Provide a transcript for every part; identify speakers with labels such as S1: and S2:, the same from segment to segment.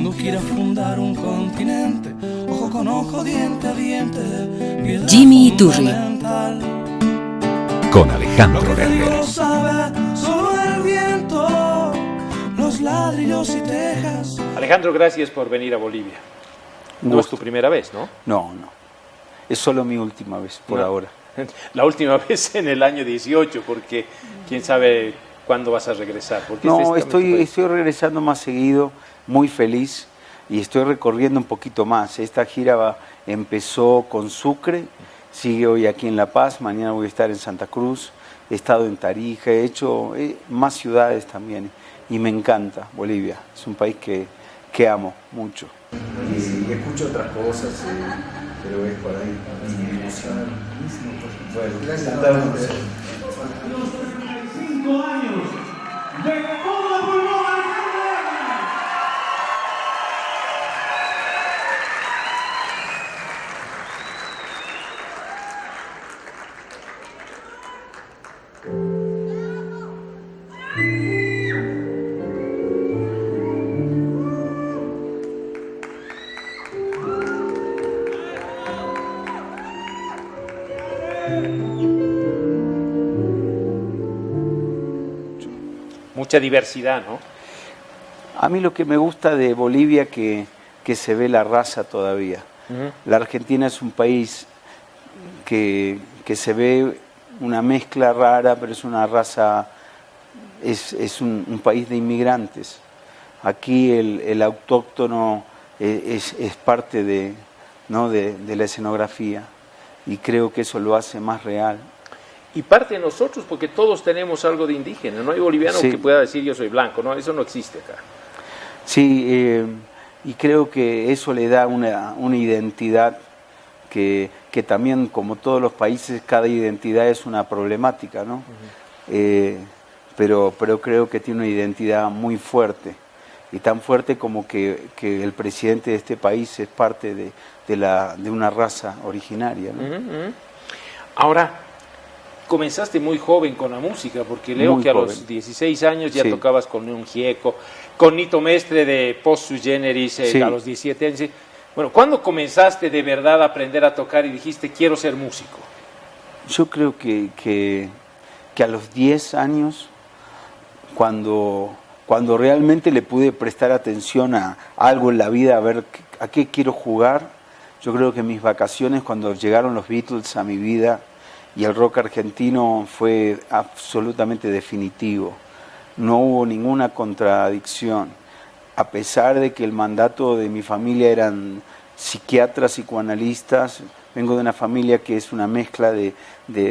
S1: cuando quiera fundar un continente, ojo con ojo, diente a diente,
S2: Jimmy Iturri
S3: con Alejandro Lerner.
S1: Solo el viento, los ladrillos y tejas.
S4: Alejandro, gracias por venir a Bolivia. No es tu primera vez, ¿no?
S5: No. Es solo mi última vez por ahora.
S4: La última vez en el año 18, porque quién sabe cuándo vas a regresar.
S5: No, estoy regresando más seguido, muy feliz, y estoy recorriendo un poquito más. Esta gira empezó con Sucre, sigue hoy aquí en La Paz, mañana voy a estar en Santa Cruz, he estado en Tarija, he hecho más ciudades también, y me encanta Bolivia, es un país que amo mucho. Y escucho otras cosas, pero es por ahí. Bueno, gracias.
S6: 5 años de todo pulmón.
S4: Mucha diversidad, ¿no?
S5: A mí lo que me gusta de Bolivia que se ve la raza todavía. La Argentina es un país que se ve una mezcla rara, pero es una raza, es un país de inmigrantes. Aquí el autóctono es parte de la escenografía, y creo que eso lo hace más real.
S4: Y parte de nosotros, porque todos tenemos algo de indígena. No hay boliviano que pueda decir yo soy blanco, no, eso no existe acá.
S5: Sí, y creo que eso le da una identidad que también, como todos los países, cada identidad es una problemática, ¿no? Pero creo que tiene una identidad muy fuerte, y tan fuerte como que el presidente de este país es parte de una raza originaria, ¿no?
S4: Ahora, comenzaste muy joven con la música, porque leo que a los 16 años ya tocabas con León Gieco, con Nito Mestre de Post Sui Generis a los 17 años. Bueno, ¿cuándo comenzaste de verdad a aprender a tocar y dijiste quiero ser músico?
S5: Yo creo que a los 10 años, cuando realmente le pude prestar atención a algo en la vida, a ver a qué quiero jugar. Yo creo que mis vacaciones, cuando llegaron los Beatles a mi vida, y el rock argentino, fue absolutamente definitivo. No hubo ninguna contradicción. A pesar de que el mandato de mi familia eran psiquiatras, psicoanalistas, vengo de una familia que es una mezcla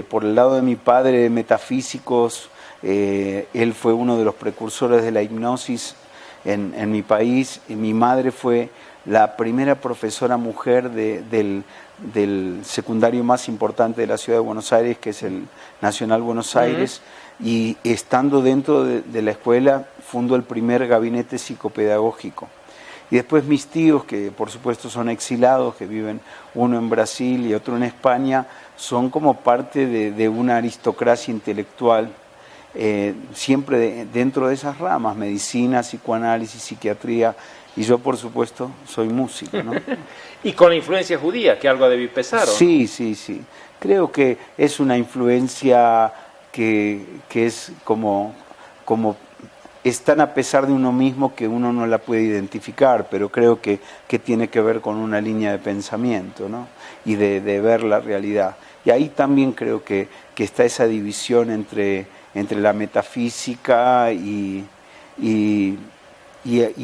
S5: por el lado de mi padre, metafísicos. Él fue uno de los precursores de la hipnosis en mi país, y mi madre fue la primera profesora mujer del secundario más importante de la ciudad de Buenos Aires, que es el Nacional Buenos Aires, y estando dentro de la escuela fundó el primer gabinete psicopedagógico. Y después mis tíos, que por supuesto son exilados, que viven uno en Brasil y otro en España, son como parte de una aristocracia intelectual, siempre dentro de esas ramas: medicina, psicoanálisis, psiquiatría. Y yo, por supuesto, soy músico, ¿no?
S4: Y con la influencia judía, que algo debe pesar, ¿o no?
S5: Sí. Creo que es una influencia que es como es tan a pesar de uno mismo que uno no la puede identificar, pero creo que tiene que ver con una línea de pensamiento, ¿no? Y de ver la realidad. Y ahí también creo que está esa división entre la metafísica y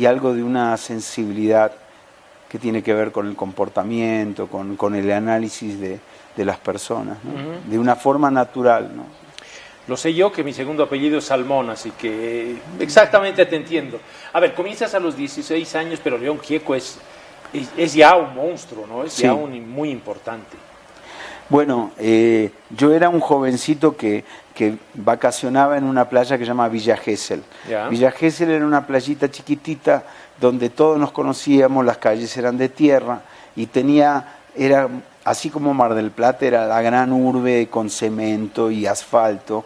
S5: algo de una sensibilidad que tiene que ver con el comportamiento, con el análisis de las personas, ¿no? De una forma natural, ¿no?
S4: Lo sé yo, que mi segundo apellido es Salmón, así que exactamente te entiendo. A ver, comienzas a los 16 años, pero León Gieco es ya un monstruo, ¿no? Es ya muy importante.
S5: Bueno, yo era un jovencito que vacacionaba en una playa que se llama Villa Gesell. Villa Gesell era una playita chiquitita donde todos nos conocíamos, las calles eran de tierra, y era así como Mar del Plata, era la gran urbe con cemento y asfalto.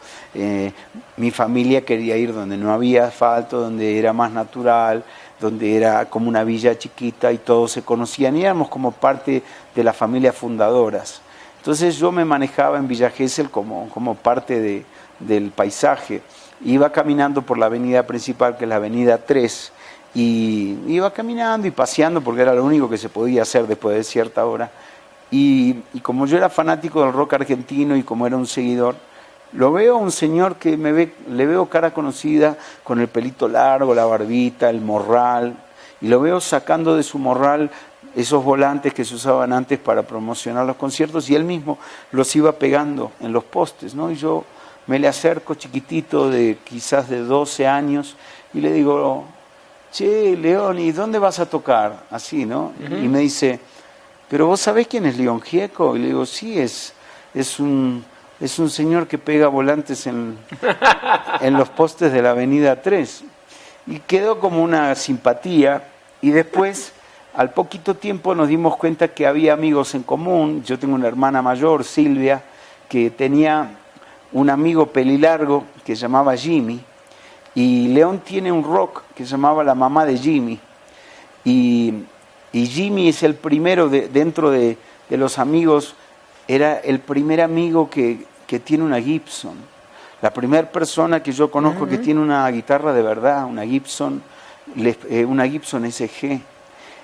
S5: Mi familia quería ir donde no había asfalto, donde era más natural, donde era como una villa chiquita y todos se conocían y éramos como parte de las familias fundadoras. Entonces yo me manejaba en Villa Gesell como parte del paisaje. Iba caminando por la avenida principal, que es la avenida 3, y iba caminando y paseando porque era lo único que se podía hacer después de cierta hora. Y como yo era fanático del rock argentino y como era un seguidor, lo veo a un señor que le veo cara conocida, con el pelito largo, la barbita, el morral, y lo veo sacando de su morral esos volantes que se usaban antes para promocionar los conciertos, y él mismo los iba pegando en los postes, ¿no? Y yo me le acerco chiquitito, quizás de 12 años, y le digo, che, León, ¿y dónde vas a tocar? Así, ¿no? Y me dice, ¿pero vos sabés quién es León Gieco? Y le digo, sí, es un señor que pega volantes en los postes de la avenida 3. Y quedó como una simpatía, y después, al poquito tiempo, nos dimos cuenta que había amigos en común. Yo tengo una hermana mayor, Silvia, que tenía un amigo pelilargo que se llamaba Jimmy, y León tiene un rock que se llamaba La Mamá de Jimmy, y Jimmy es el primero dentro de los amigos, era el primer amigo que tiene una Gibson, la primera persona que yo conozco que tiene una guitarra de verdad, una Gibson SG,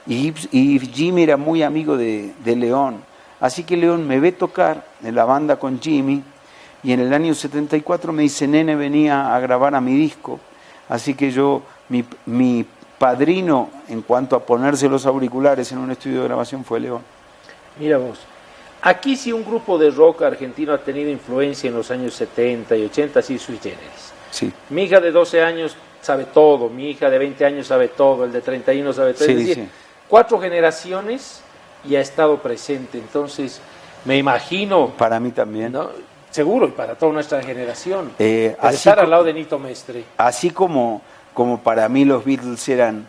S5: y Jimmy era muy amigo de León, así que León me ve tocar en la banda con Jimmy, y en el año 74 me dice, nene, venía a grabar a mi disco. Así que mi padrino en cuanto a ponerse los auriculares en un estudio de grabación fue León.
S4: Mira vos, aquí sí un grupo de rock argentino ha tenido influencia en los años 70 y 80, sí, sui generis.
S5: Sí.
S4: Mi hija de 12 años sabe todo, mi hija de 20 años sabe todo, el de 31 sabe todo.
S5: Sí,
S4: es decir,
S5: sí.
S4: 4 generaciones y ha estado presente. Entonces, me imagino...
S5: Para mí también.
S4: ¿no? Seguro, y para toda nuestra generación.
S5: Así
S4: estar al lado de Nito Mestre.
S5: Así como para mí los Beatles eran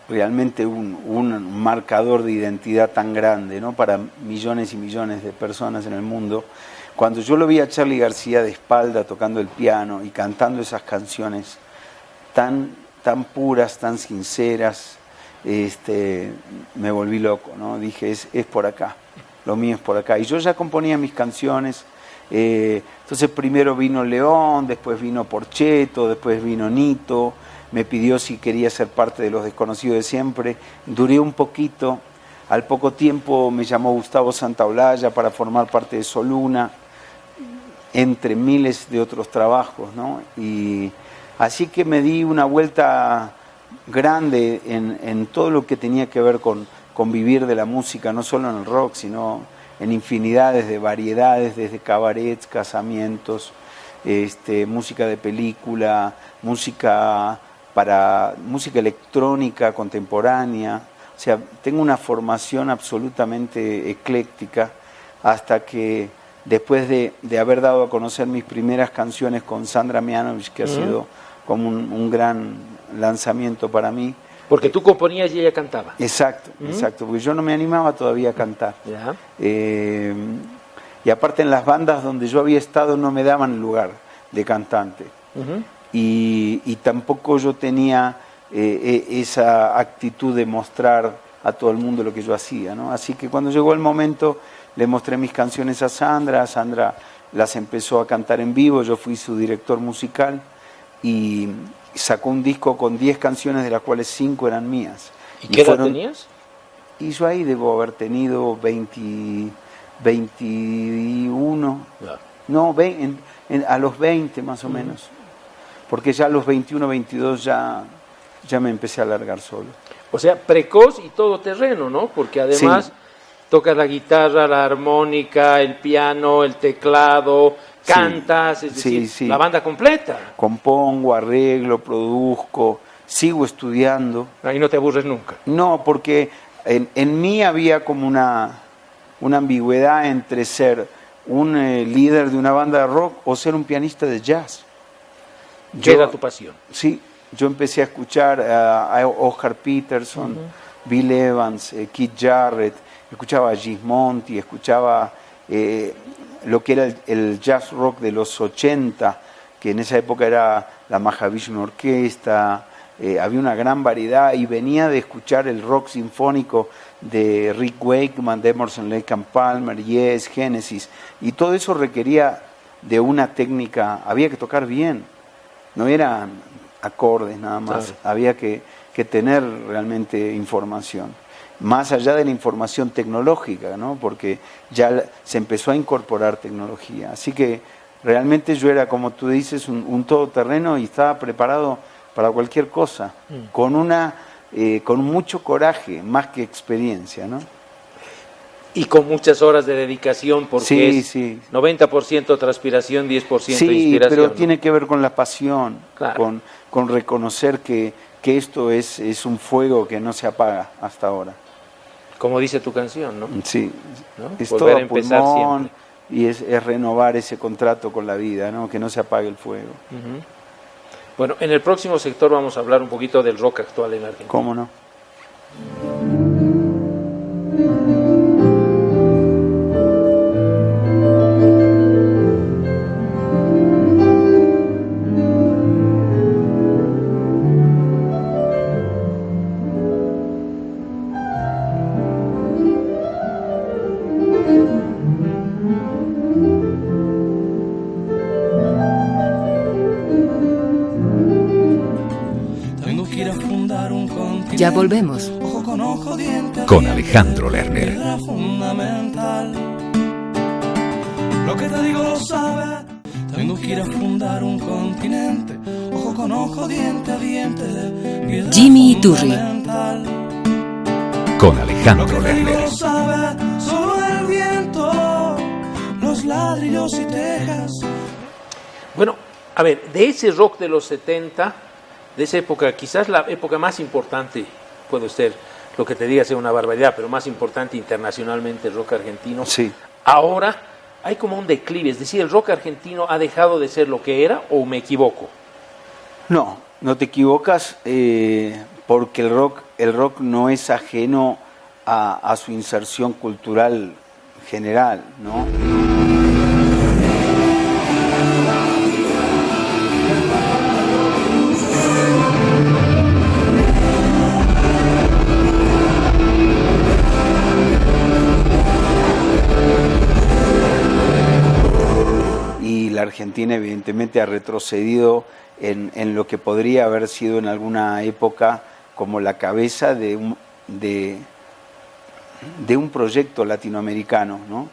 S5: realmente un marcador de identidad tan grande, ¿no? Para millones y millones de personas en el mundo. Cuando yo lo vi a Charly García de espalda tocando el piano y cantando esas canciones tan puras, tan sinceras, me volví loco, ¿no? Dije, es por acá, lo mío es por acá. Y yo ya componía mis canciones. Entonces primero vino León, después vino Porchetto, después vino Nito, me pidió si quería ser parte de Los Desconocidos de Siempre, duré un poquito, al poco tiempo me llamó Gustavo Santaolalla para formar parte de Soluna, entre miles de otros trabajos, ¿no? Y así que me di una vuelta grande en todo lo que tenía que ver con vivir de la música, no solo en el rock, sino en infinidades de variedades, desde cabarets, casamientos, música de película, música electrónica contemporánea. O sea, tengo una formación absolutamente ecléctica, hasta que después de haber dado a conocer mis primeras canciones con Sandra Mianovich, que ha sido como un gran lanzamiento para mí.
S4: Porque tú componías y ella cantaba.
S5: Exacto, porque yo no me animaba todavía a cantar.
S4: Ya.
S5: Y aparte en las bandas donde yo había estado no me daban lugar de cantante. Y tampoco yo tenía esa actitud de mostrar a todo el mundo lo que yo hacía, ¿no? Así que cuando llegó el momento le mostré mis canciones a Sandra las empezó a cantar en vivo, yo fui su director musical y sacó un disco con 10 canciones, de las cuales 5 eran mías.
S4: ¿Y qué edad tenías?
S5: Y yo ahí debo haber tenido 21,
S4: Claro.
S5: No, a los 20 más o menos, porque ya a los 21, 22 ya me empecé a largar solo.
S4: O sea, precoz y todoterreno, ¿no? Porque además tocas la guitarra, la armónica, el piano, el teclado, cantas, es decir, la banda completa.
S5: Compongo, arreglo, produzco, sigo estudiando.
S4: Ahí no te aburres nunca.
S5: No, porque en mí había como una ambigüedad entre ser un líder de una banda de rock o ser un pianista de jazz.
S4: ¿Qué era tu pasión?
S5: Sí, yo empecé a escuchar a Oscar Peterson, Bill Evans, Keith Jarrett, escuchaba a Gismonti, escuchaba lo que era el jazz rock de los 80, que en esa época era la Mahavishnu Orquesta, había una gran variedad y venía de escuchar el rock sinfónico de Rick Wakeman, de Emerson, Lake and Palmer, Yes, Genesis, y todo eso requería de una técnica, había que tocar bien, no eran acordes nada más, claro. Había que tener realmente información, más allá de la información tecnológica, ¿no? Porque ya se empezó a incorporar tecnología, así que realmente yo era, como tú dices, un todoterreno y estaba preparado para cualquier cosa, con mucho coraje, más que experiencia, ¿no?
S4: Y con muchas horas de dedicación, porque
S5: sí.
S4: 90% transpiración, 10% inspiración.
S5: Sí, pero
S4: ¿no?
S5: Tiene que ver con la pasión,
S4: claro.
S5: con reconocer que esto es un fuego que no se apaga hasta ahora.
S4: Como dice tu canción, ¿no?
S5: Sí,
S4: ¿no?
S5: Es
S4: volver
S5: todo
S4: a empezar
S5: pulmón,
S4: siempre.
S5: Y es renovar ese contrato con la vida, ¿no? Que no se apague el fuego.
S4: Uh-huh. Bueno, en el próximo sector vamos a hablar un poquito del rock actual en Argentina.
S5: ¿Cómo no?
S2: Ya volvemos.
S1: Ojo con ojo, diente a
S2: Con
S1: diente,
S2: Alejandro Lerner.
S1: piedra fundamental. Lo que te digo lo sabes. Tengo que ir a fundar un continente. Ojo con ojo, diente a diente, piedra
S2: Jimmy Iturri.
S1: fundamental.
S2: Con
S1: Lo
S2: Alejandro
S1: que te digo
S2: Lerner.
S1: lo sabe. Solo el viento, los ladrillos y tejas.
S4: Bueno, a ver, de ese rock de los 70, de esa época, quizás la época más importante, puede ser, lo que te diga sea una barbaridad, pero más importante internacionalmente el rock argentino.
S5: Sí.
S4: Ahora hay como un declive, es decir, el rock argentino ha dejado de ser lo que era, ¿o me equivoco?
S5: No te equivocas, porque el rock no es ajeno a su inserción cultural general, ¿no? La Argentina evidentemente ha retrocedido en lo que podría haber sido en alguna época como la cabeza de un proyecto latinoamericano, ¿no?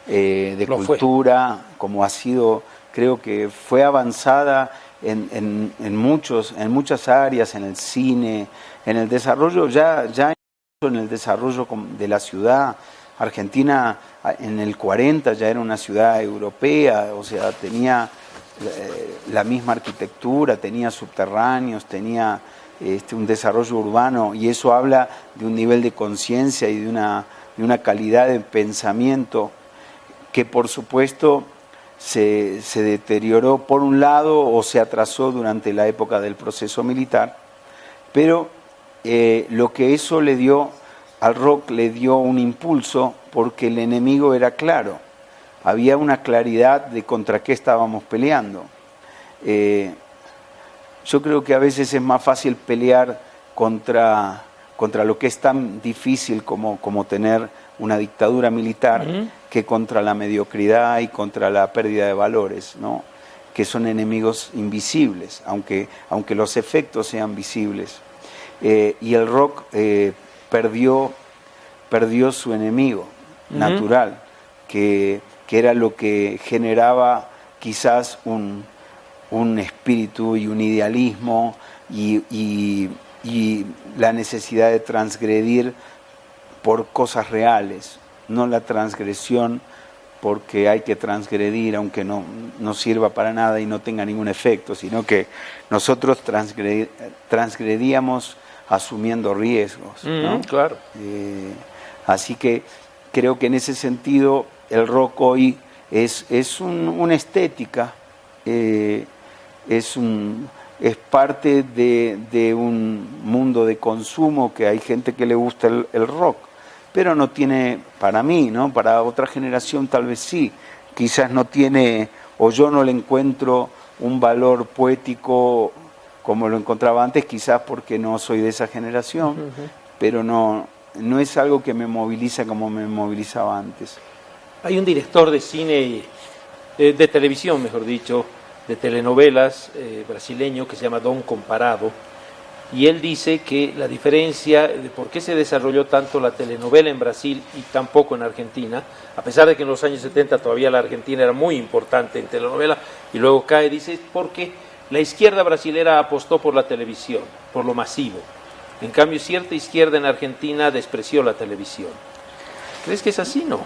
S5: De cultura, como ha sido, creo que fue avanzada en muchas áreas, en el cine, en el desarrollo, ya en el desarrollo de la ciudad. Argentina en el 40 ya era una ciudad europea, o sea, tenía la misma arquitectura, tenía subterráneos, tenía un desarrollo urbano, y eso habla de un nivel de conciencia y de una calidad de pensamiento que por supuesto se deterioró por un lado o se atrasó durante la época del proceso militar, pero lo que eso le dio al rock le dio un impulso porque el enemigo era claro, había una claridad de contra qué estábamos peleando. Yo creo que a veces es más fácil pelear contra lo que es tan difícil como tener una dictadura militar, que contra la mediocridad y contra la pérdida de valores, ¿no? Que son enemigos invisibles, aunque los efectos sean visibles. Y el rock perdió su enemigo natural, que era lo que generaba quizás un espíritu y un idealismo y la necesidad de transgredir por cosas reales, no la transgresión porque hay que transgredir aunque no sirva para nada y no tenga ningún efecto, sino que nosotros transgredíamos asumiendo riesgos, ¿no?
S4: Claro.
S5: Así que creo que en ese sentido el rock hoy es una estética, es parte de un mundo de consumo, que hay gente que le gusta el rock, pero no tiene, para mí, ¿no? Para otra generación tal vez sí, quizás no tiene, o yo no le encuentro un valor poético como lo encontraba antes, quizás porque no soy de esa generación, pero no es algo que me moviliza como me movilizaba antes.
S4: Hay un director de cine, de televisión, mejor dicho, de telenovelas brasileño que se llama Don Comparado, y él dice que la diferencia de por qué se desarrolló tanto la telenovela en Brasil y tan poco en Argentina, a pesar de que en los años 70 todavía la Argentina era muy importante en telenovela, y luego cae, dice, porque la izquierda brasilera apostó por la televisión, por lo masivo. En cambio, cierta izquierda en Argentina despreció la televisión. ¿Crees que es así, no?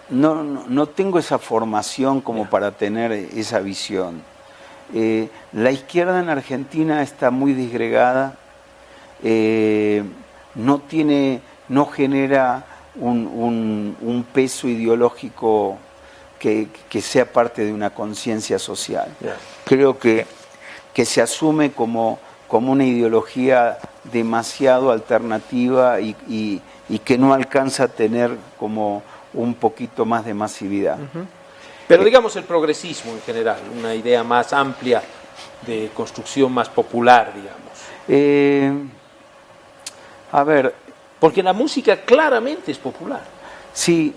S5: No tengo esa formación como para tener esa visión. La izquierda en Argentina está muy disgregada, no genera un peso ideológico que sea parte de una conciencia social. Creo que se asume como una ideología demasiado alternativa y que no alcanza a tener como un poquito más de masividad.
S4: Pero digamos el progresismo en general, una idea más amplia de construcción más popular, digamos.
S5: A ver...
S4: Porque la música claramente es popular.
S5: Sí,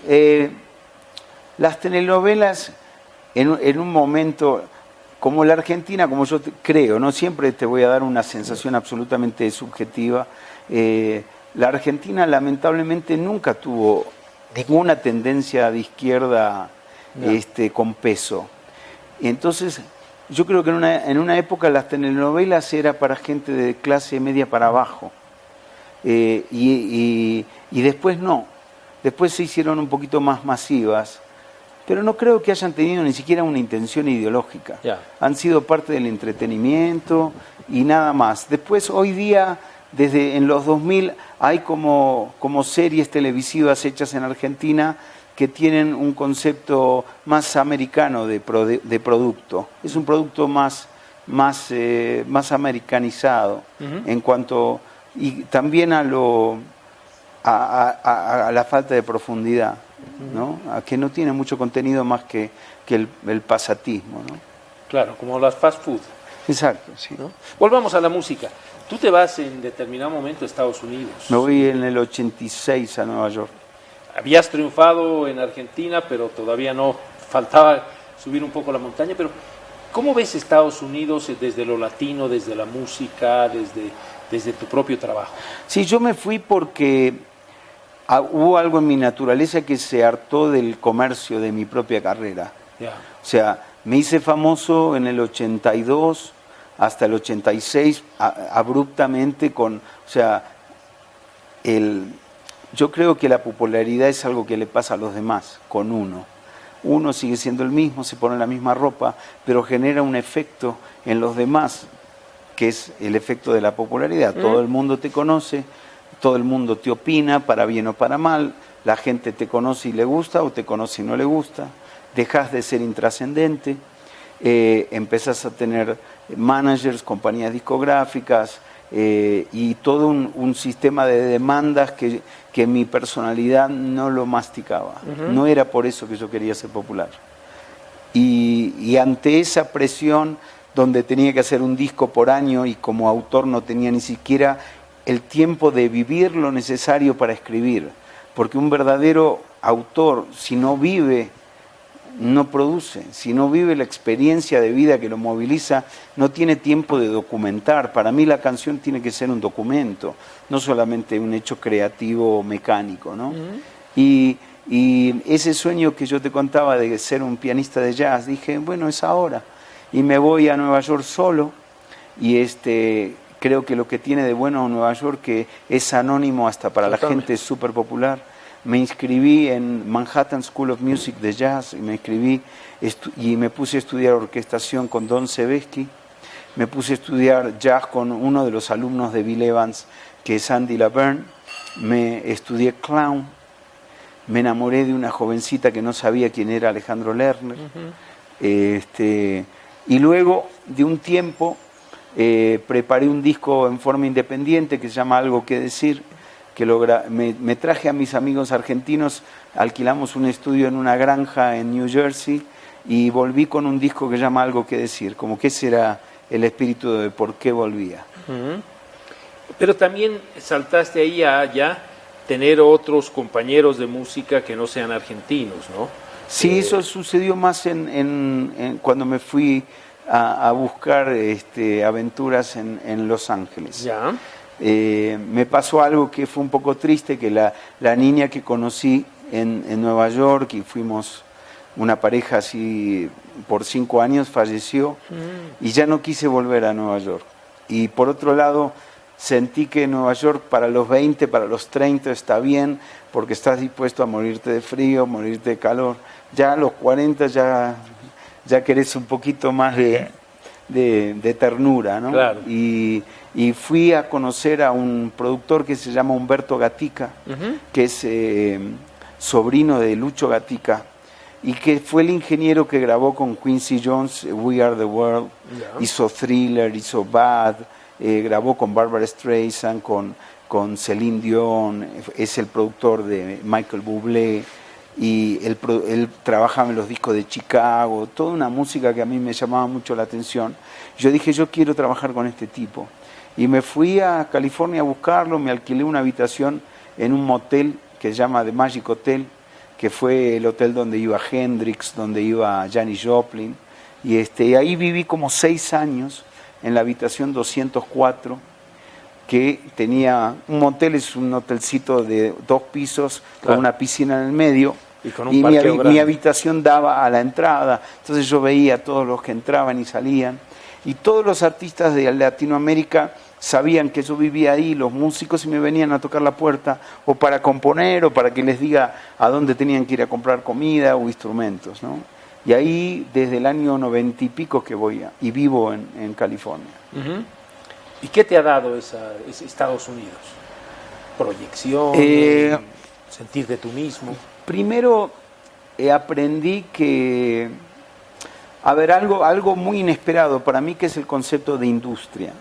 S5: las telenovelas en un momento, como la Argentina, como yo creo, no siempre te voy a dar una sensación absolutamente subjetiva, la Argentina lamentablemente nunca tuvo ninguna tendencia de izquierda con peso. Entonces, yo creo que en una época las telenovelas era para gente de clase media para abajo. Y después no. Después se hicieron un poquito más masivas, pero no creo que hayan tenido ni siquiera una intención ideológica. Han sido parte del entretenimiento y nada más. Después, hoy día, desde en los 2000, hay como series televisivas hechas en Argentina que tienen un concepto más americano de producto. Es un producto más americanizado en cuanto... Y también a la falta de profundidad, ¿no? A que no tiene mucho contenido más que el pasatismo, ¿no?
S4: Claro, como las fast food.
S5: Exacto, sí.
S4: ¿No? Volvamos a la música. Tú te vas en determinado momento a Estados Unidos.
S5: Me voy en el 86 a Nueva York.
S4: Habías triunfado en Argentina, pero todavía no, faltaba subir un poco la montaña, pero ¿cómo ves Estados Unidos desde lo latino, desde la música, desde tu propio trabajo?
S5: Sí, yo me fui porque hubo algo en mi naturaleza que se hartó del comercio de mi propia carrera. O sea, me hice famoso en el 82 hasta el 86 abruptamente yo creo que la popularidad es algo que le pasa a los demás, con uno. Uno sigue siendo el mismo, se pone la misma ropa, pero genera un efecto en los demás, que es el efecto de la popularidad. Todo el mundo te conoce, todo el mundo te opina, para bien o para mal, la gente te conoce y le gusta, o te conoce y no le gusta, dejas de ser intrascendente, empezás a tener managers, compañías discográficas, y todo un sistema de demandas que mi personalidad no lo masticaba. No era por eso que yo quería ser popular. Y ante esa presión, donde tenía que hacer un disco por año y como autor no tenía ni siquiera el tiempo de vivir lo necesario para escribir, porque un verdadero autor, si no vive, no produce. Si no vive la experiencia de vida que lo moviliza, no tiene tiempo de documentar. Para mí la canción tiene que ser un documento, no solamente un hecho creativo o mecánico, ¿no? Y ese sueño que yo te contaba de ser un pianista de jazz, dije, bueno, es ahora. Y me voy a Nueva York solo, y creo que lo que tiene de bueno Nueva York que es anónimo hasta para la gente, es súper popular. Me inscribí en Manhattan School of Music de Jazz, y me inscribí y me puse a estudiar orquestación con Don Sebesky. Me puse a estudiar jazz con uno de los alumnos de Bill Evans, que es Andy Laverne. Me estudié clown. Me enamoré de una jovencita que no sabía quién era Alejandro Lerner. Y luego de un tiempo preparé un disco en forma independiente que se llama Algo que decir, que me traje a mis amigos argentinos, alquilamos un estudio en una granja en New Jersey y volví con un disco que se llama Algo que decir, como que ese era el espíritu de por qué volvía.
S4: Pero también saltaste ahí a ya tener otros compañeros de música que no sean argentinos, ¿no?
S5: Sí, eso sucedió más cuando me fui a buscar aventuras en Los Ángeles.
S4: Ya.
S5: Me pasó algo que fue un poco triste, que la niña que conocí en Nueva York, y fuimos una pareja así por 5 años, falleció y ya no quise volver a Nueva York. Y por otro lado, sentí que Nueva York para los 20, para los 30 está bien, porque estás dispuesto a morirte de frío, morirte de calor. Ya a los 40 ya querés un poquito más de ternura, ¿no?
S4: Claro.
S5: Y fui a conocer a un productor que se llama Humberto Gatica, que es sobrino de Lucho Gatica, y que fue el ingeniero que grabó con Quincy Jones We Are the World, hizo Thriller, hizo Bad, grabó con Barbra Streisand, con Celine Dion, es el productor de Michael Bublé, y él trabajaba en los discos de Chicago, toda una música que a mí me llamaba mucho la atención. Yo dije, yo quiero trabajar con este tipo. Y me fui a California a buscarlo, me alquilé una habitación en un motel que se llama The Magic Hotel, que fue el hotel donde iba Hendrix, donde iba Janis Joplin, y ahí viví como 6 años en la habitación 204, que tenía un motel, es un hotelcito de 2 pisos, con una piscina en el medio,
S4: y
S5: mi habitación daba a la entrada, entonces yo veía a todos los que entraban y salían, y todos los artistas de Latinoamérica sabían que yo vivía ahí, los músicos, y me venían a tocar la puerta, o para componer, o para que les diga a dónde tenían que ir a comprar comida o instrumentos, ¿no? Y ahí, desde el año 90 y pico que voy y vivo en California.
S4: ¿Y qué te ha dado ese Estados Unidos? ¿Proyección? ¿Sentirte tú mismo?
S5: Primero, aprendí que... A ver, algo muy inesperado para mí, que es el concepto de industria.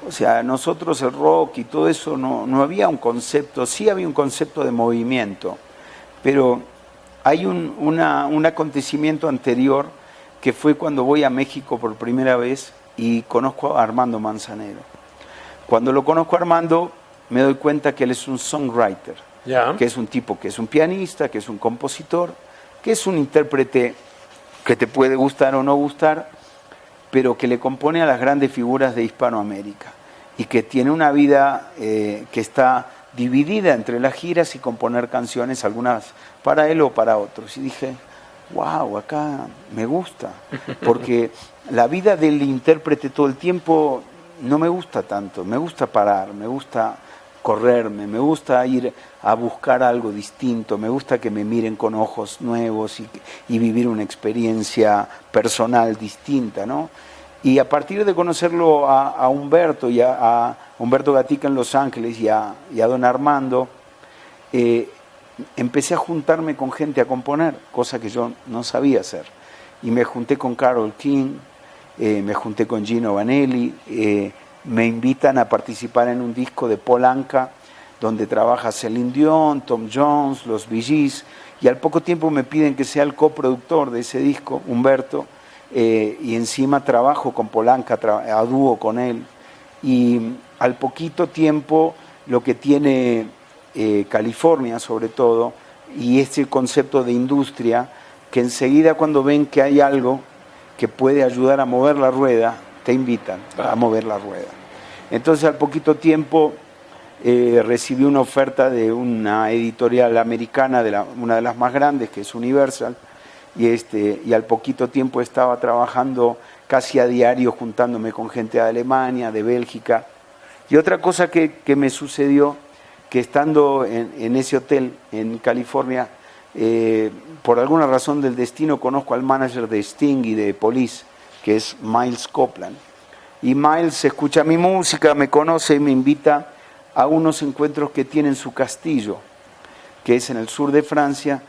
S5: O sea, nosotros el rock y todo eso no había un concepto, sí había un concepto de movimiento, pero hay un acontecimiento anterior, que fue cuando voy a México por primera vez y conozco a Armando Manzanero. Cuando lo conozco a Armando, me doy cuenta que él es un songwriter, que es un tipo que es un pianista, que es un compositor, que es un intérprete que te puede gustar o no gustar, pero que le compone a las grandes figuras de Hispanoamérica y que tiene una vida que está dividida entre las giras y componer canciones, algunas para él o para otros. Y dije, wow, acá me gusta, porque la vida del intérprete todo el tiempo no me gusta tanto, me gusta parar, me gusta correrme, me gusta ir a buscar algo distinto, me gusta que me miren con ojos nuevos y vivir una experiencia personal distinta, ¿no? Y a partir de conocerlo a Humberto y a Humberto Gatica en Los Ángeles y a don Armando, empecé a juntarme con gente a componer, cosa que yo no sabía hacer. Y me junté con Carole King, me junté con Gino Vanelli, me invitan a participar en un disco de Paul Anka, donde trabaja Celine Dion, Tom Jones, los Bee Gees, y al poco tiempo me piden que sea el coproductor de ese disco, Humberto, y encima trabajo con Paul Anka, a dúo con él. Y al poquito tiempo, lo que tiene California sobre todo, y este concepto de industria, que enseguida cuando ven que hay algo que puede ayudar a mover la rueda, te invitan a mover la rueda. Entonces al poquito tiempo recibí una oferta de una editorial americana, una de las más grandes, que es Universal, y al poquito tiempo estaba trabajando casi a diario, juntándome con gente de Alemania, de Bélgica. Y otra cosa que me sucedió, que estando en ese hotel en California, por alguna razón del destino conozco al manager de Sting y de Police, que es Miles Copeland. Y Miles escucha mi música, me conoce y me invita a unos encuentros que tiene en su castillo, que es en el sur de Francia,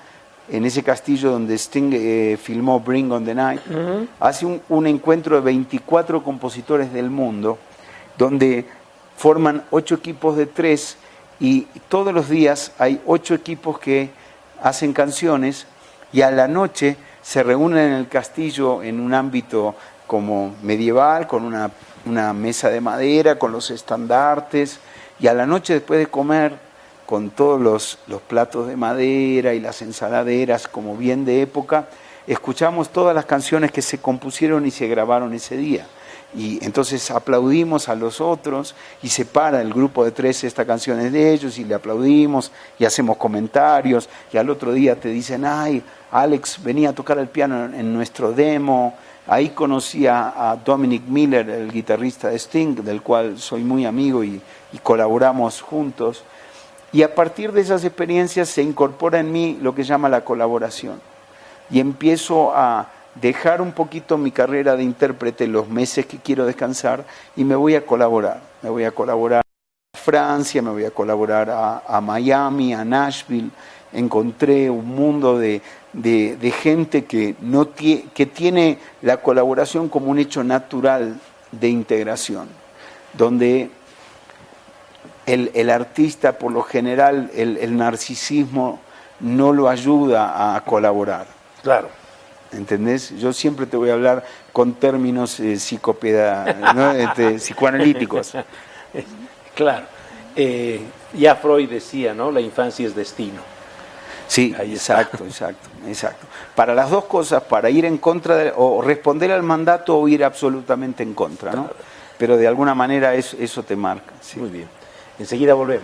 S5: en ese castillo donde Sting filmó Bring on the Night. Hace un encuentro de 24 compositores del mundo, donde forman 8 equipos de 3, y todos los días hay 8 equipos que hacen canciones, y a la noche se reúnen en el castillo en un ámbito como medieval, con una mesa de madera, con los estandartes, y a la noche después de comer, con todos los platos de madera y las ensaladeras como bien de época, escuchamos todas las canciones que se compusieron y se grabaron ese día. Y entonces aplaudimos a los otros y se para el grupo de 3, esta canción es de ellos, y le aplaudimos y hacemos comentarios, y al otro día te dicen, ay, Alex venía a tocar el piano en nuestro demo. Ahí conocí a Dominic Miller, el guitarrista de Sting, del cual soy muy amigo y colaboramos juntos. Y a partir de esas experiencias se incorpora en mí lo que se llama la colaboración. Y empiezo a dejar un poquito mi carrera de intérprete los meses que quiero descansar y me voy a colaborar. Me voy a colaborar a Francia, me voy a colaborar a Miami, a Nashville. Encontré un mundo de gente que tiene la colaboración como un hecho natural de integración, donde el artista, por lo general, el narcisismo no lo ayuda a colaborar.
S4: Claro.
S5: ¿Entendés? Yo siempre te voy a hablar con términos psicoanalíticos.
S4: Claro. Ya Freud decía, ¿no? La infancia es destino.
S5: Sí, exacto. Para las dos cosas, para ir en contra o responder al mandato o ir absolutamente en contra, ¿no? Claro. Pero de alguna manera eso te marca. Sí.
S4: Muy bien. Enseguida volvemos.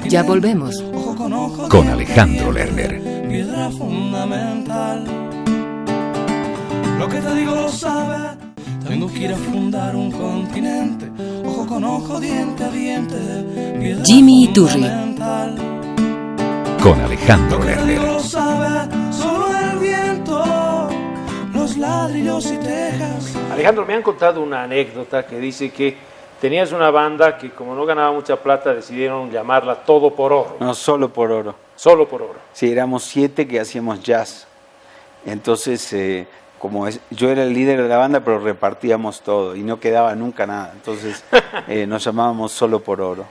S2: Ya volvemos.
S1: Con Alejandro Lerner.
S3: Piedra fundamental. Lo que te digo lo sabes. Tengo que ir a fundar un continente. Ojo con ojo, diente a diente. Piedra
S2: Jimmy Iturri.
S1: Con Alejandro
S3: Lo que te digo
S1: Lerner.
S3: lo sabes. Solo el viento, los ladrillos y tejas.
S4: Alejandro, me han contado una anécdota que dice que tenías una banda que, como no ganaba mucha plata, decidieron llamarla Todo por Oro.
S5: No, Solo por Oro.
S4: Solo por Oro.
S5: Sí, éramos 7 que hacíamos jazz. Entonces, yo era el líder de la banda, pero repartíamos todo y no quedaba nunca nada. Entonces, nos llamábamos Solo por Oro.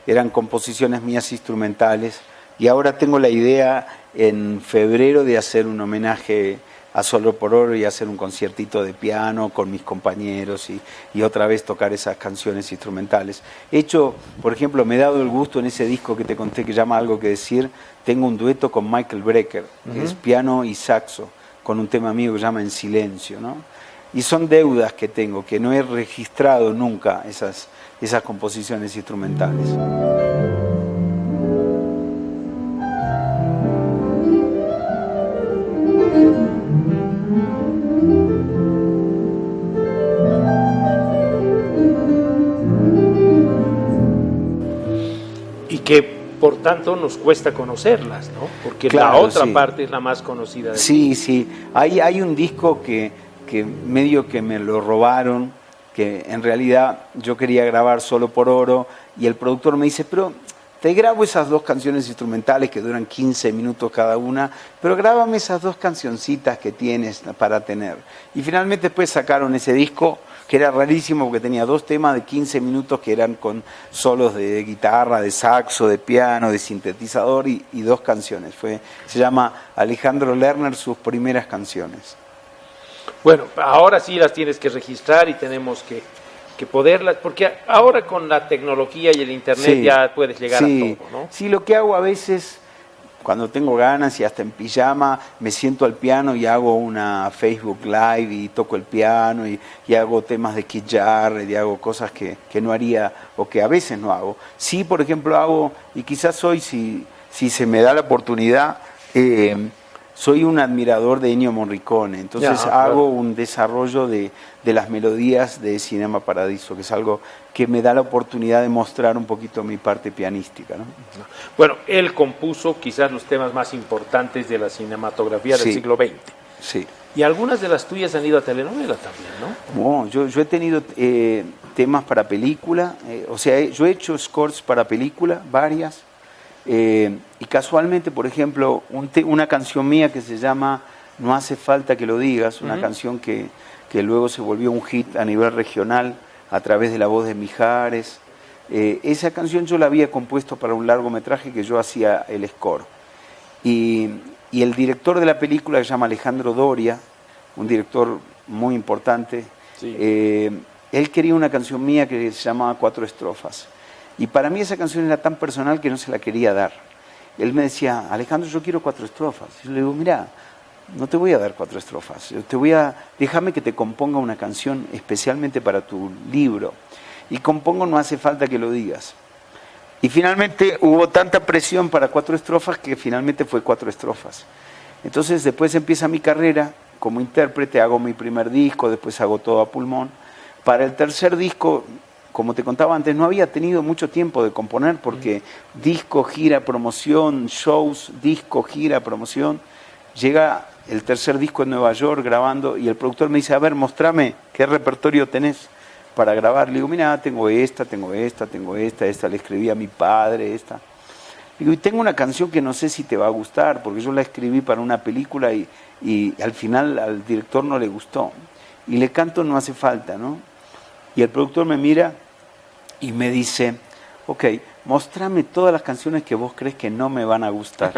S5: Eran composiciones mías instrumentales. Y ahora tengo la idea en febrero de hacer un homenaje a Solo por Oro y hacer un conciertito de piano con mis compañeros y otra vez tocar esas canciones instrumentales. He hecho, por ejemplo, me he dado el gusto en ese disco que te conté que llama Algo que decir, tengo un dueto con Michael Brecker, que es piano y saxo, con un tema mío que se llama En Silencio, ¿no? Y son deudas que tengo, que no he registrado nunca esas composiciones instrumentales.
S4: Que por tanto nos cuesta conocerlas, ¿no? Porque
S5: claro,
S4: la otra
S5: sí.
S4: parte es la más conocida de
S5: Sí. Hay un disco que medio que me lo robaron, que en realidad yo quería grabar Solo por Oro, y el productor me dice, pero te grabo esas 2 canciones instrumentales que duran 15 minutos cada una, pero grábame esas 2 cancioncitas que tienes para tener. Y finalmente después sacaron ese disco, que era rarísimo porque tenía 2 temas de 15 minutos que eran con solos de guitarra, de saxo, de piano, de sintetizador y 2 canciones. Se llama Alejandro Lerner, sus primeras canciones.
S4: Bueno, ahora sí las tienes que registrar y tenemos que poderlas, porque ahora con la tecnología y el internet ya puedes llegar a todo, ¿no?
S5: Sí, lo que hago a veces, cuando tengo ganas y hasta en pijama, me siento al piano y hago una Facebook Live y toco el piano y hago temas de Keith Jarrett y hago cosas que no haría o que a veces no hago. Sí, por ejemplo, hago, y quizás hoy, si se me da la oportunidad, soy un admirador de Ennio Morricone, entonces hago un desarrollo de las melodías de Cinema Paradiso, que es algo que me da la oportunidad de mostrar un poquito mi parte pianística, ¿no?
S4: Bueno, él compuso quizás los temas más importantes de la cinematografía del siglo XX. Sí. Y algunas de las tuyas han ido a telenovela también, ¿no?
S5: Bueno, yo he tenido temas para película, o sea, yo he hecho scores para película, varias, y casualmente, por ejemplo, una canción mía que se llama No hace falta que lo digas, una canción que luego se volvió un hit a nivel regional a través de la voz de Mijares. Esa canción yo la había compuesto para un largometraje que yo hacía el score. Y el director de la película, que se llama Alejandro Doria, un director muy importante, sí. Él quería una canción mía que se llamaba 4 estrofas. Y para mí esa canción era tan personal que no se la quería dar. Él me decía, Alejandro, yo quiero 4 estrofas. Y yo le digo, mira, no te voy a dar 4 estrofas. Déjame que te componga una canción especialmente para tu libro. Y compongo No hace falta que lo digas. Y finalmente hubo tanta presión para 4 estrofas que finalmente fue 4 estrofas. Entonces después empieza mi carrera como intérprete, hago mi primer disco, después hago todo a pulmón. Para el tercer disco, como te contaba antes, no había tenido mucho tiempo de componer porque disco, gira, promoción, shows, disco, gira, promoción. Llega el tercer disco en Nueva York grabando y el productor me dice, a ver, mostrame qué repertorio tenés para grabar. Le digo, mira, tengo esta, le escribí a mi padre, esta. Le digo, y tengo una canción que no sé si te va a gustar, porque yo la escribí para una película y al final al director no le gustó. Y le canto No hace falta, ¿no? Y el productor me mira y me dice, ok, mostrame todas las canciones que vos crees que no me van a gustar.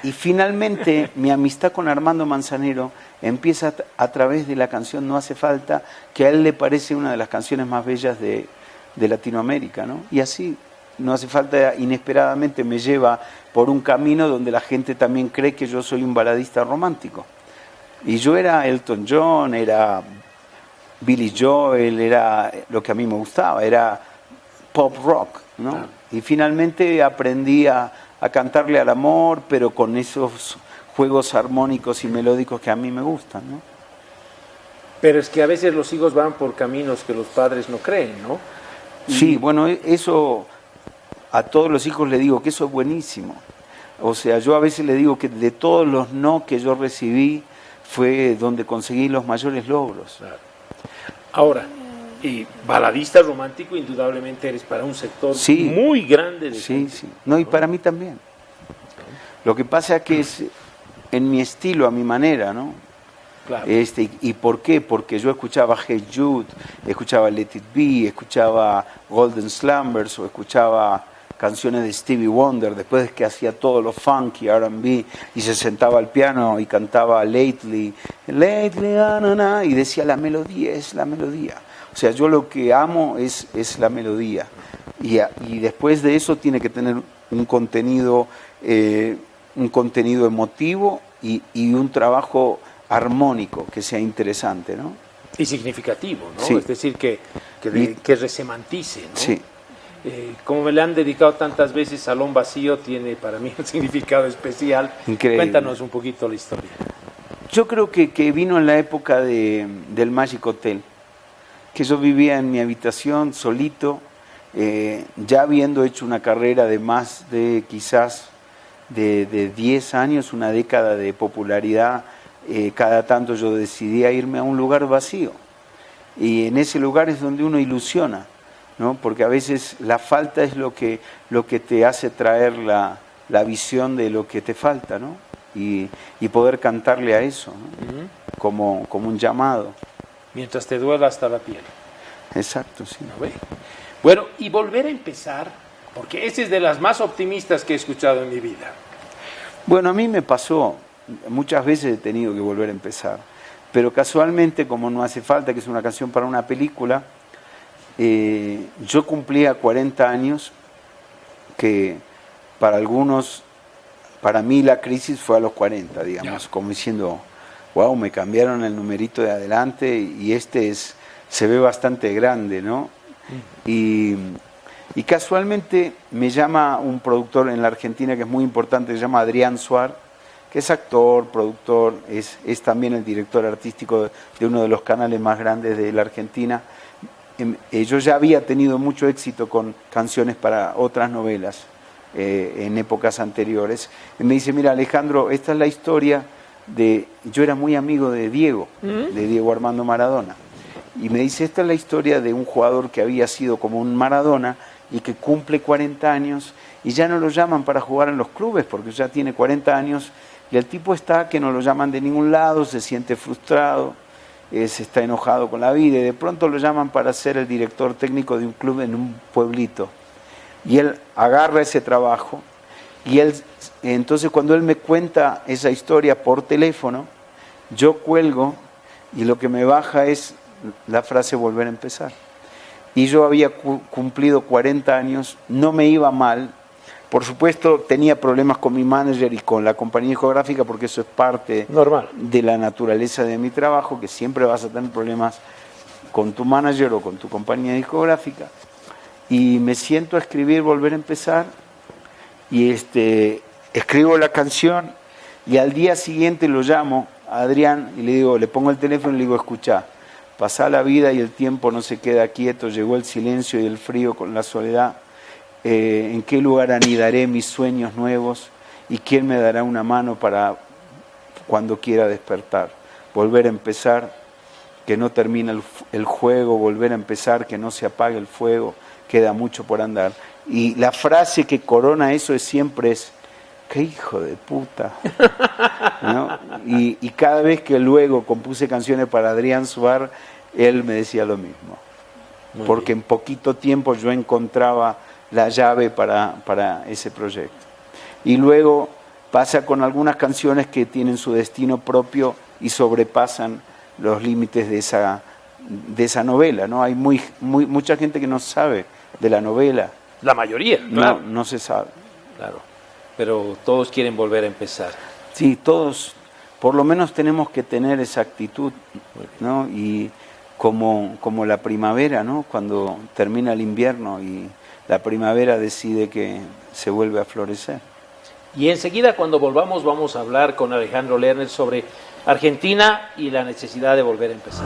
S5: Y finalmente mi amistad con Armando Manzanero empieza a través de la canción No hace falta, que a él le parece una de las canciones más bellas de Latinoamérica, ¿no? Y así No hace falta inesperadamente me lleva por un camino donde la gente también cree que yo soy un baladista romántico. Y yo era Elton John, era Billy Joel, era lo que a mí me gustaba, era pop rock, ¿no? Ah. Y finalmente aprendí a cantarle al amor, pero con esos juegos armónicos y melódicos que a mí me gustan, ¿no?
S4: Pero es que a veces los hijos van por caminos que los padres no creen, ¿no?
S5: Sí, bueno, eso a todos los hijos le digo que eso es buenísimo. O sea, yo a veces le digo que de todos los no que yo recibí fue donde conseguí los mayores logros.
S4: Claro. Ahora, baladista romántico indudablemente eres para un sector muy grande.
S5: Sí. No, y para mí también. Lo que pasa es que es en mi estilo, a mi manera, ¿no?
S4: Claro.
S5: ¿Y por qué? Porque yo escuchaba Hey Jude, escuchaba Let It Be, escuchaba Golden Slumbers o escuchaba canciones de Stevie Wonder, después de que hacía todo lo funky, R&B, y se sentaba al piano y cantaba Lately, y decía la melodía es la melodía. O sea, yo lo que amo es la melodía. Y después de eso tiene que tener un contenido emotivo y un trabajo armónico que sea interesante, ¿no?
S4: Y significativo, ¿no?
S5: Sí.
S4: Es decir, que resemantice, ¿no?
S5: Sí.
S4: Como me le han dedicado tantas veces, Salón Vacío tiene para mí un significado especial.
S5: Increíble.
S4: Cuéntanos un poquito la historia.
S5: Yo creo que vino en la época del Magic Hotel, que yo vivía en mi habitación solito, ya habiendo hecho una carrera de más de quizás de 10 años, una década de popularidad. Cada tanto yo decidía irme a un lugar vacío, y en ese lugar es donde uno ilusiona, ¿no? Porque a veces la falta es lo que te hace traer la visión de lo que te falta, ¿no? Y poder cantarle a eso, ¿no? Uh-huh. como un llamado.
S4: Mientras te duela hasta la piel.
S5: Exacto, sí.
S4: ¿No ve? Bueno, y volver a empezar, porque esa es de las más optimistas que he escuchado en mi vida.
S5: Bueno, a mí me pasó, muchas veces he tenido que volver a empezar, pero casualmente, como No hace falta, que es una canción para una película, yo cumplía 40 años, que para algunos, para mí la crisis fue a los 40, digamos, como diciendo, wow, me cambiaron el numerito de adelante y se ve bastante grande, ¿no? Y casualmente me llama un productor en la Argentina que es muy importante, se llama Adrián Suar, que es actor, productor, es también el director artístico de uno de los canales más grandes de la Argentina. Yo ya había tenido mucho éxito con canciones para otras novelas en épocas anteriores. Y me dice, mira Alejandro, esta es la historia yo era muy amigo de Diego Armando Maradona. Y me dice, esta es la historia de un jugador que había sido como un Maradona y que cumple 40 años y ya no lo llaman para jugar en los clubes porque ya tiene 40 años y el tipo está que no lo llaman de ningún lado, se siente frustrado, se está enojado con la vida y de pronto lo llaman para ser el director técnico de un club en un pueblito. Y él agarra ese trabajo y él, entonces cuando él me cuenta esa historia por teléfono, yo cuelgo y lo que me baja es la frase volver a empezar. Y yo había cumplido 40 años, no me iba mal, por supuesto tenía problemas con mi manager y con la compañía discográfica porque eso es parte
S4: normal
S5: de la naturaleza de mi trabajo, que siempre vas a tener problemas con tu manager o con tu compañía discográfica. Y me siento a escribir volver a empezar y escribo la canción y al día siguiente lo llamo a Adrián y le digo, le pongo el teléfono y le digo, escuchá, pasa la vida y el tiempo no se queda quieto, llegó el silencio y el frío con la soledad, ¿en qué lugar anidaré mis sueños nuevos? ¿Y quién me dará una mano para cuando quiera despertar? Volver a empezar, que no termina el juego, volver a empezar, que no se apague el fuego, queda mucho por andar. Y la frase que corona eso siempre es, ¡qué hijo de puta! ¿No? Y cada vez que luego compuse canciones para Adrián Suar, él me decía lo mismo. Porque en poquito tiempo yo encontraba la llave para ese proyecto. Y luego pasa con algunas canciones que tienen su destino propio y sobrepasan los límites de esa novela, ¿no? Hay mucha gente que no sabe de la novela.
S4: La mayoría, claro.
S5: No se sabe.
S4: Claro, pero todos quieren volver a empezar.
S5: Sí, todos, por lo menos tenemos que tener esa actitud, ¿no? Y como la primavera, ¿no? Cuando termina el invierno y la primavera decide que se vuelve a florecer.
S4: Y enseguida, cuando volvamos, vamos a hablar con Alejandro Lerner sobre Argentina y la necesidad de volver a empezar.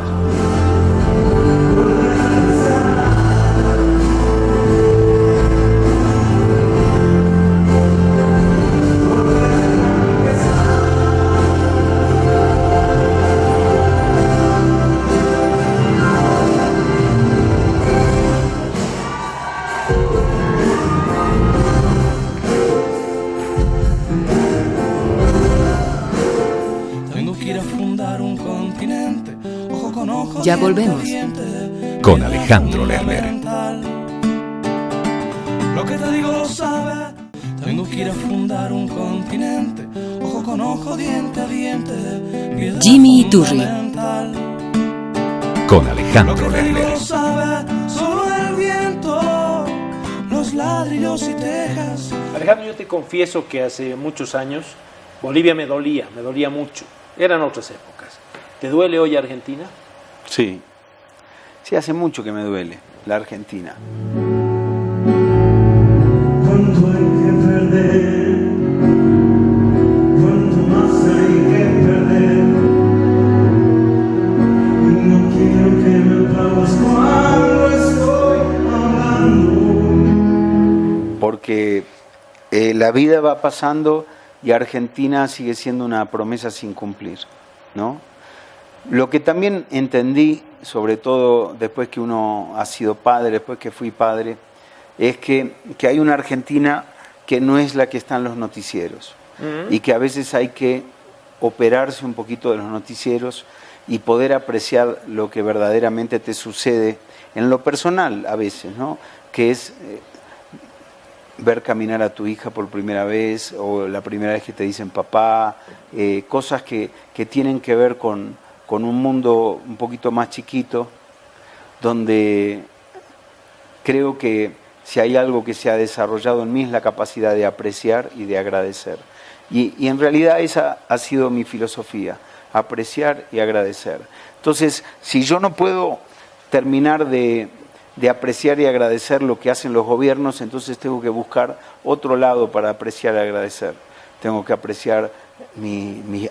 S2: Ya volvemos.
S3: Con Alejandro Lerner.
S1: Lo que te digo lo sabes. Tengo que ir a fundar un continente. Ojo con ojo, diente a diente.
S2: Jimmy Iturri.
S3: Con Alejandro Lerner.
S1: Lo sabe, solo el viento, los ladrillos y tejas.
S4: Alejandro, yo te confieso que hace muchos años Bolivia me dolía mucho. Eran otras épocas. ¿Te duele hoy Argentina?
S5: Sí, hace mucho que me duele la Argentina.
S6: Cuánto hay que perder, cuánto más hay que perder. Y no quiero que me aplaudas cuando estoy hablando.
S5: Porque la vida va pasando y Argentina sigue siendo una promesa sin cumplir, ¿no? Lo que también entendí, sobre todo después que uno ha sido padre, después que fui padre, es que hay una Argentina que no es la que está en los noticieros y que a veces hay que operarse un poquito de los noticieros y poder apreciar lo que verdaderamente te sucede en lo personal a veces, ¿no? Que es ver caminar a tu hija por primera vez o la primera vez que te dicen papá, cosas que tienen que ver con un mundo un poquito más chiquito, donde creo que si hay algo que se ha desarrollado en mí es la capacidad de apreciar y de agradecer. Y en realidad esa ha sido mi filosofía, apreciar y agradecer. Entonces, si yo no puedo terminar de apreciar y agradecer lo que hacen los gobiernos, entonces tengo que buscar otro lado para apreciar y agradecer. Tengo que apreciar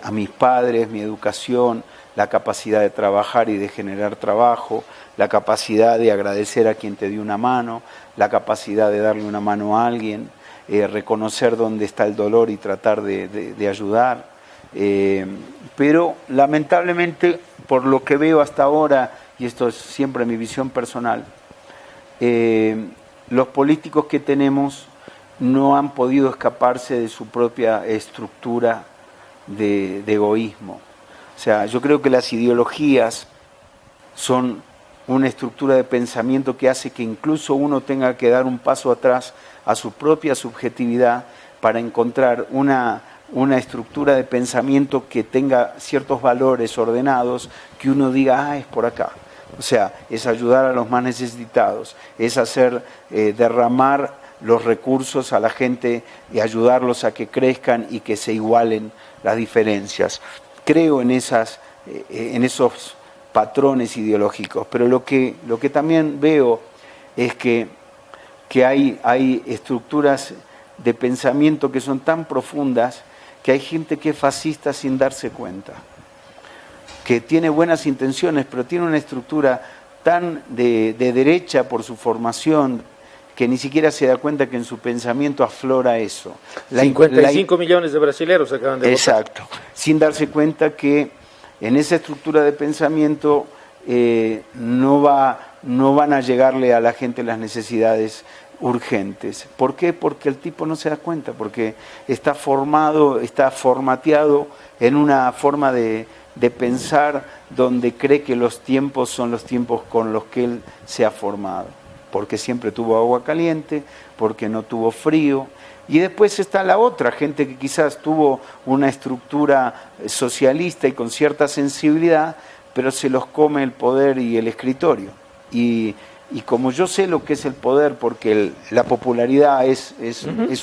S5: a mis padres, mi educación, la capacidad de trabajar y de generar trabajo, la capacidad de agradecer a quien te dio una mano, la capacidad de darle una mano a alguien, reconocer dónde está el dolor y tratar de ayudar. Pero lamentablemente, por lo que veo hasta ahora y esto es siempre mi visión personal, los políticos que tenemos no han podido escaparse de su propia estructura de egoísmo. O sea, yo creo que las ideologías son una estructura de pensamiento que hace que incluso uno tenga que dar un paso atrás a su propia subjetividad para encontrar una estructura de pensamiento que tenga ciertos valores ordenados, que uno diga, es por acá. O sea, es ayudar a los más necesitados, es hacer derramar los recursos a la gente y ayudarlos a que crezcan y que se igualen las diferencias. Creo en esos patrones ideológicos, pero lo que también veo es que hay estructuras de pensamiento que son tan profundas que hay gente que es fascista sin darse cuenta, que tiene buenas intenciones, pero tiene una estructura tan de derecha por su formación que ni siquiera se da cuenta que en su pensamiento aflora eso.
S4: 55 millones de brasileños acaban de votar.
S5: Exacto, sin darse cuenta que en esa estructura de pensamiento no van a llegarle a la gente las necesidades urgentes. ¿Por qué? Porque el tipo no se da cuenta, porque está formateado en una forma de pensar donde cree que los tiempos son los tiempos con los que él se ha formado, porque siempre tuvo agua caliente, porque no tuvo frío. Y después está la otra, gente que quizás tuvo una estructura socialista y con cierta sensibilidad, pero se los come el poder y el escritorio. Y como yo sé lo que es el poder, porque la popularidad es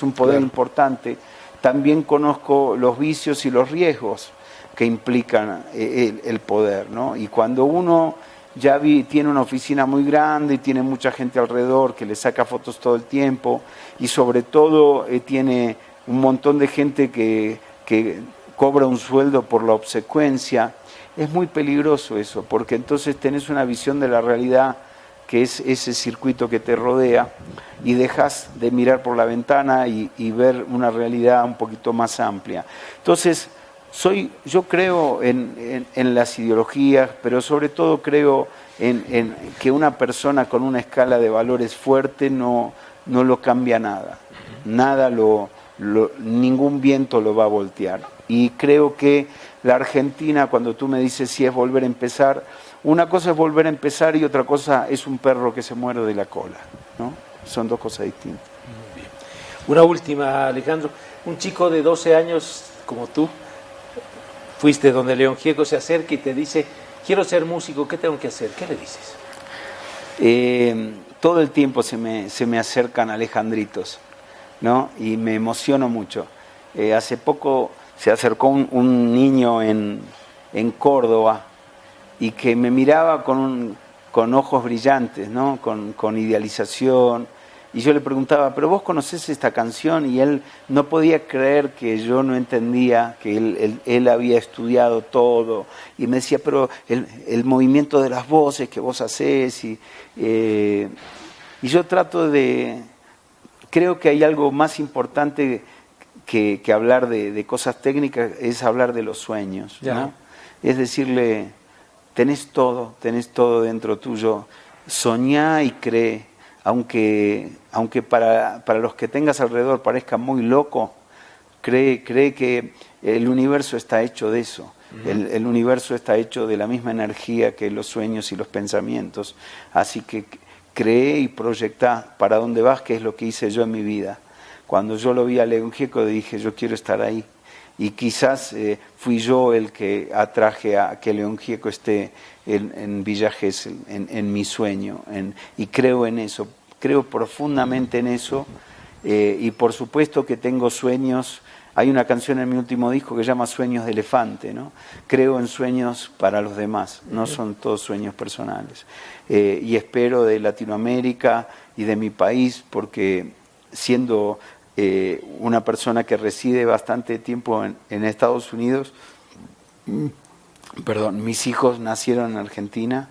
S5: un poder importante, también conozco los vicios y los riesgos que implican el poder, ¿no? Y cuando uno tiene una oficina muy grande y tiene mucha gente alrededor que le saca fotos todo el tiempo, y sobre todo tiene un montón de gente que cobra un sueldo por la obsecuencia, es muy peligroso eso, porque entonces tenés una visión de la realidad que es ese circuito que te rodea, y dejas de mirar por la ventana y ver una realidad un poquito más amplia. Entonces, yo creo en las ideologías, pero sobre todo creo en que una persona con una escala de valores fuerte no lo cambia nada. Nada ningún viento lo va a voltear. Y creo que la Argentina, cuando tú me dices si es volver a empezar, una cosa es volver a empezar y otra cosa es un perro que se muere de la cola, ¿no? Son dos cosas distintas.
S4: Muy bien. Una última, Alejandro. Un chico de 12 años como tú, fuiste donde León Gieco, se acerca y te dice, quiero ser músico, ¿qué tengo que hacer? ¿Qué le dices?
S5: Todo el tiempo se me acercan alejandritos, ¿no? Y me emociono mucho. Hace poco se acercó un niño en Córdoba y que me miraba con ojos brillantes, ¿no? Con idealización. Y yo le preguntaba, ¿pero vos conocés esta canción? Y él no podía creer que yo no entendía, que él había estudiado todo. Y me decía, pero el movimiento de las voces que vos hacés. Y yo creo que hay algo más importante que hablar de cosas técnicas, es hablar de los sueños, ¿no? Es decirle, tenés todo dentro tuyo, soñá y cree. Aunque para los que tengas alrededor parezca muy loco, cree que el universo está hecho de eso. El universo está hecho de la misma energía que los sueños y los pensamientos. Así que cree y proyectá para dónde vas, que es lo que hice yo en mi vida. Cuando yo lo vi a León Gieco dije, yo quiero estar ahí. Y quizás fui yo el que atraje a que León Gieco esté en Villa Gesell, en mi sueño, y creo en eso, creo profundamente en eso, y por supuesto que tengo sueños. Hay una canción en mi último disco que se llama Sueños de Elefante, ¿no? Creo en sueños para los demás, no son todos sueños personales. Y espero de Latinoamérica y de mi país, porque siendo una persona que reside bastante tiempo en Estados Unidos, mis hijos nacieron en Argentina,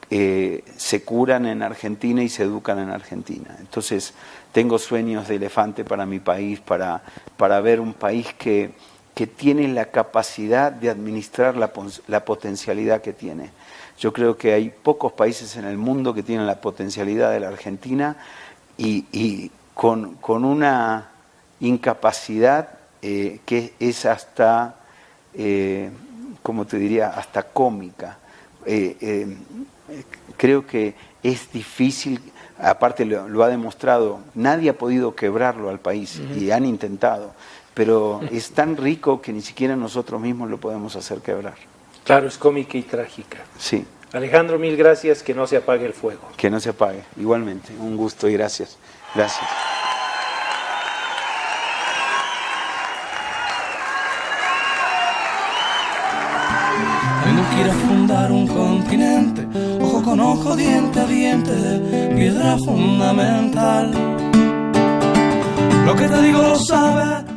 S5: se curan en Argentina y se educan en Argentina. Entonces tengo sueños de elefante para mi país, para ver un país que que tiene la capacidad de administrar la potencialidad que tiene. Yo creo que hay pocos países en el mundo que tienen la potencialidad de la Argentina y con una incapacidad que es hasta, como te diría, hasta cómica. Creo que es difícil, aparte lo ha demostrado, nadie ha podido quebrarlo al país y han intentado, pero es tan rico que ni siquiera nosotros mismos lo podemos hacer quebrar.
S4: Claro, es cómica y trágica.
S5: Sí.
S4: Alejandro, mil gracias, que no se apague el fuego.
S5: Que no se apague, igualmente, un gusto y gracias. Gracias.
S3: Tengo que ir a fundar un continente, ojo con ojo, diente a diente, piedra fundamental. Lo que te digo lo sabes.